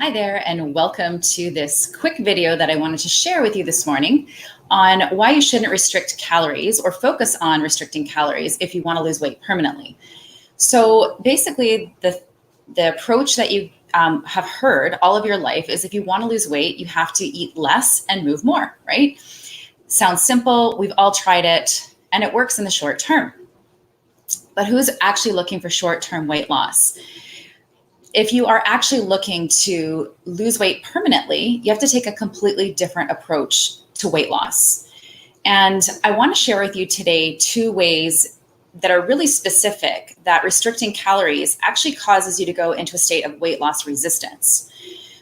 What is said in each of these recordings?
Hi there, and welcome to this quick video that I wanted to share with you this morning on why you shouldn't restrict calories or focus on restricting calories if you want to lose weight permanently. So basically, the approach that you have heard all of your life is if you want to lose weight, you have to eat less and move more, right? Sounds simple. We've all tried it, and it works in the short term. But who's actually looking for short-term weight loss? If you are actually looking to lose weight permanently, you have to take a completely different approach to weight loss. And I want to share with you today two ways that are really specific that restricting calories actually causes you to go into a state of weight loss resistance.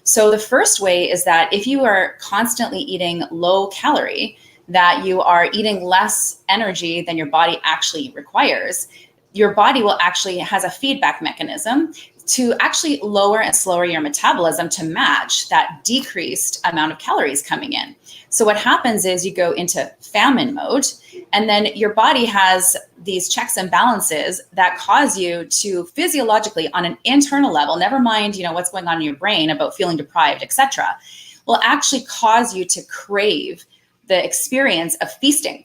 So the first way is that if you are constantly eating low calorie, that you are eating less energy than your body actually requires, your body will actually has a feedback mechanism to actually lower and slower your metabolism to match that decreased amount of calories coming in. So what happens is you go into famine mode, and then your body has these checks and balances that cause you to physiologically on an internal level, never mind, what's going on in your brain about feeling deprived, etc., will actually cause you to crave the experience of feasting.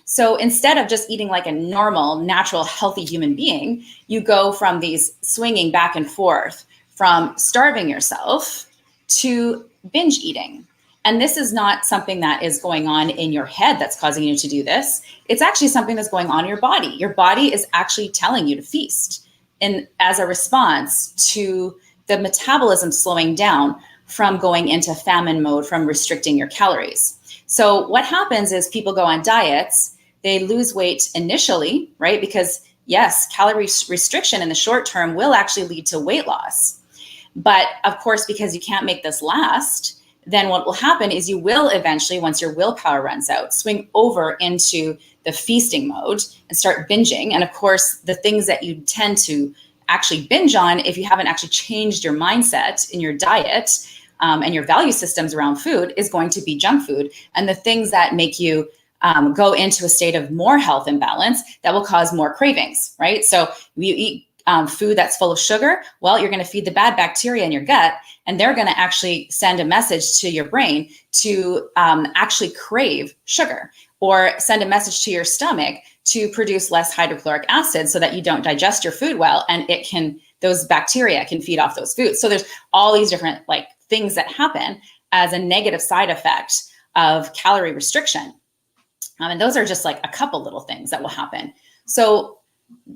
So instead of just eating like a normal, natural, healthy human being, you go from these swinging back and forth from starving yourself to binge eating. And this is not something that is going on in your head that's causing you to do this. It's actually something that's going on in your body. Your body is actually telling you to feast as a response to the metabolism slowing down from going into famine mode, from restricting your calories. So what happens is people go on diets. They lose weight initially, right? Because yes, calorie restriction in the short term will actually lead to weight loss. But of course, because you can't make this last, then what will happen is you will eventually, once your willpower runs out, swing over into the feasting mode and start binging. And of course, the things that you tend to actually binge on, if you haven't actually changed your mindset in your diet and your value systems around food, is going to be junk food. And the things that make you go into a state of more health imbalance that will cause more cravings, right? So if you eat food that's full of sugar, well, you're going to feed the bad bacteria in your gut, and they're going to actually send a message to your brain to actually crave sugar, or send a message to your stomach to produce less hydrochloric acid so that you don't digest your food well, and those bacteria can feed off those foods. So there's all these different things that happen as a negative side effect of calorie restriction. And those are just a couple little things that will happen. So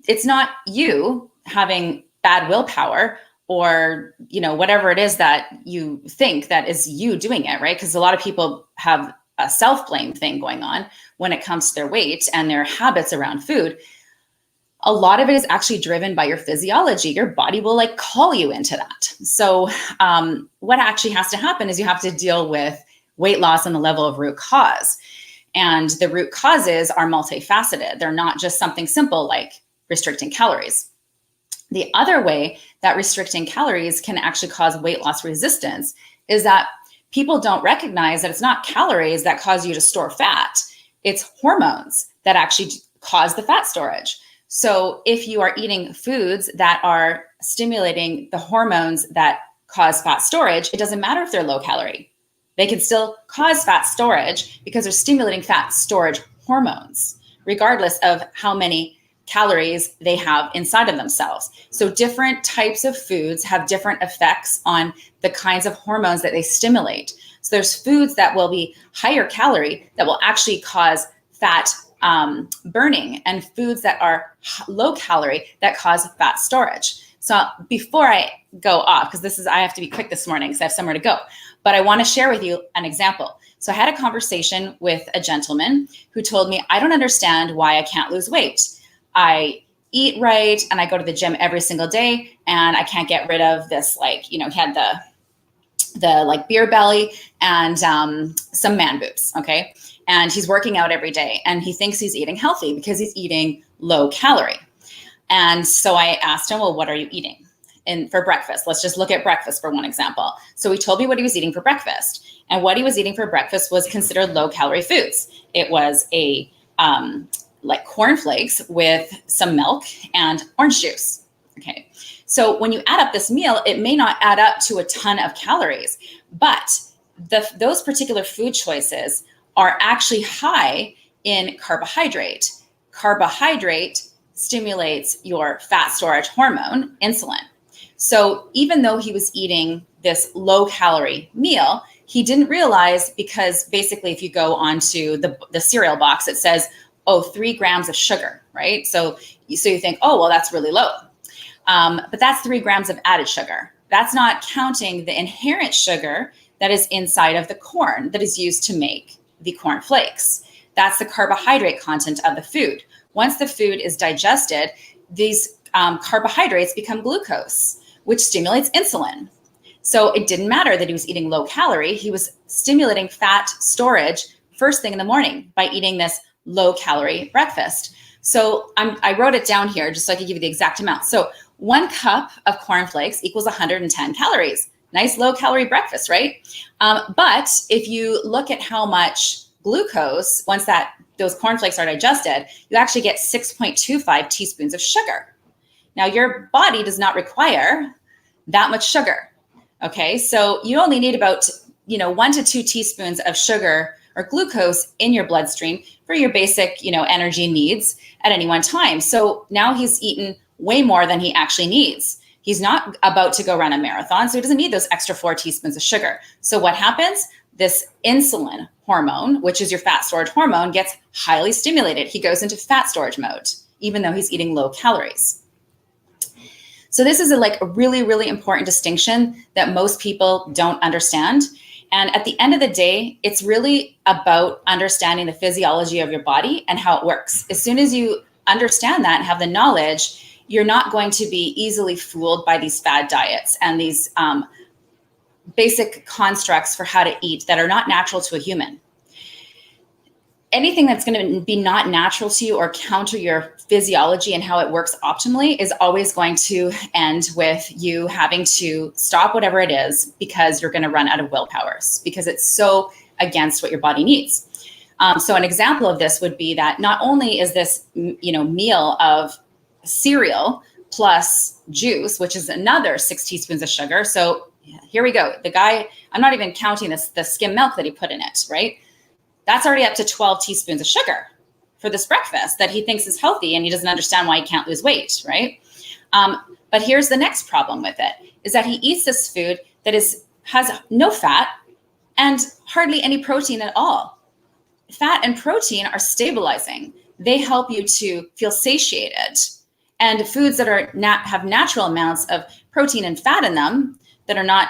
it's not you having bad willpower or, whatever it is that you think that is you doing it, right? Because a lot of people have a self-blame thing going on when it comes to their weight and their habits around food. A lot of it is actually driven by your physiology. Your body will call you into that. So what actually has to happen is you have to deal with weight loss on the level of root cause. And the root causes are multifaceted. They're not just something simple like restricting calories. The other way that restricting calories can actually cause weight loss resistance is that people don't recognize that it's not calories that cause you to store fat. It's hormones that actually cause the fat storage. So if you are eating foods that are stimulating the hormones that cause fat storage, it doesn't matter if they're low calorie. They can still cause fat storage because they're stimulating fat storage hormones, regardless of how many calories they have inside of themselves. So different types of foods have different effects on the kinds of hormones that they stimulate. So there's foods that will be higher calorie that will actually cause fat burning, and foods that are low calorie that cause fat storage. So before I go off, because I have to be quick this morning because I have somewhere to go, but I want to share with you an example. So I had a conversation with a gentleman who told me, I don't understand why I can't lose weight. I eat right and I go to the gym every single day and I can't get rid of this, he had the beer belly and some man boobs, okay? And he's working out every day and he thinks he's eating healthy because he's eating low calorie. And so I asked him, well, what are you eating for breakfast? Let's just look at breakfast for one example. So he told me what he was eating for breakfast. And what he was eating for breakfast was considered low calorie foods. It was a cornflakes with some milk and orange juice. Okay. So when you add up this meal, it may not add up to a ton of calories, but those particular food choices are actually high in carbohydrate. Carbohydrate stimulates your fat storage hormone, insulin. So even though he was eating this low calorie meal, he didn't realize, because basically if you go onto the cereal box, it says, 3 grams of sugar, right? So you think, oh, well, that's really low. But that's 3 grams of added sugar. That's not counting the inherent sugar that is inside of the corn that is used to make the corn flakes. That's the carbohydrate content of the food. Once the food is digested, these carbohydrates become glucose, which stimulates insulin. So it didn't matter that he was eating low calorie. He was stimulating fat storage first thing in the morning by eating this low calorie breakfast. So I wrote it down here just so I could give you the exact amount. So 1 cup of cornflakes equals 110 calories. Nice low calorie breakfast, right? But if you look at how much glucose, once those cornflakes are digested, you actually get 6.25 teaspoons of sugar. Now your body does not require that much sugar. Okay, so you only need about 1 to 2 teaspoons of sugar or glucose in your bloodstream for your basic energy needs at any one time. So now he's eaten way more than he actually needs. He's not about to go run a marathon, so he doesn't need those extra 4 teaspoons of sugar. So what happens? This insulin hormone, which is your fat storage hormone, gets highly stimulated. He goes into fat storage mode, even though he's eating low calories. So this is a really, really important distinction that most people don't understand. And at the end of the day, it's really about understanding the physiology of your body and how it works. As soon as you understand that and have the knowledge, you're not going to be easily fooled by these fad diets and these basic constructs for how to eat that are not natural to a human. Anything that's going to be not natural to you or counter your physiology and how it works optimally is always going to end with you having to stop whatever it is because you're going to run out of willpower, because it's so against what your body needs. So an example of this would be that not only is this meal of cereal plus juice, which is another 6 teaspoons of sugar. So here we go. The guy, I'm not even counting the skim milk that he put in it, right? That's already up to 12 teaspoons of sugar for this breakfast that he thinks is healthy, and he doesn't understand why he can't lose weight, right? But here's the next problem with it, is that he eats this food that has no fat and hardly any protein at all. Fat and protein are stabilizing. They help you to feel satiated. And foods that have natural amounts of protein and fat in them that are not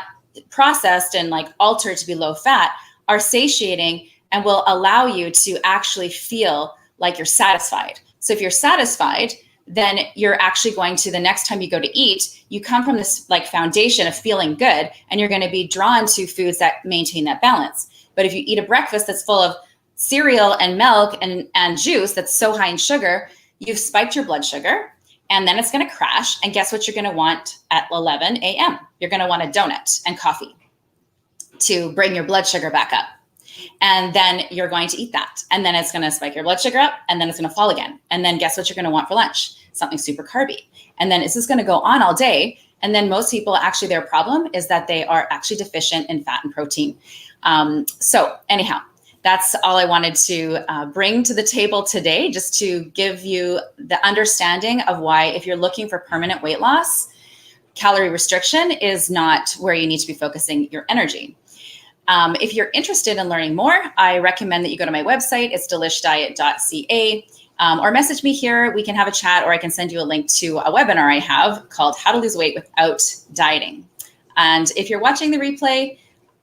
processed and altered to be low fat are satiating and will allow you to actually feel like you're satisfied. So if you're satisfied, then you're actually going to, the next time you go to eat, you come from this foundation of feeling good, and you're going to be drawn to foods that maintain that balance. But if you eat a breakfast that's full of cereal and milk and juice that's so high in sugar, you've spiked your blood sugar, and then it's going to crash. And guess what you're going to want at 11 a.m.? You're going to want a donut and coffee to bring your blood sugar back up. And then you're going to eat that. And then it's going to spike your blood sugar up, and then it's going to fall again. And then guess what you're going to want for lunch? Something super carby. And then it's just going to go on all day. And then most people, actually, their problem is that they are actually deficient in fat and protein. So anyhow, that's all I wanted to bring to the table today, just to give you the understanding of why, if you're looking for permanent weight loss, calorie restriction is not where you need to be focusing your energy. If you're interested in learning more, I recommend that you go to my website. It's delishdiet.ca, or message me here. We can have a chat, or I can send you a link to a webinar I have called How to Lose Weight Without Dieting. And if you're watching the replay,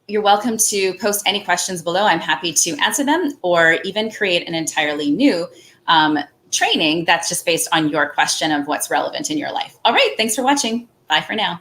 you're welcome to post any questions below. I'm happy to answer them, or even create an entirely new training that's just based on your question of what's relevant in your life. All right, thanks for watching. Bye for now.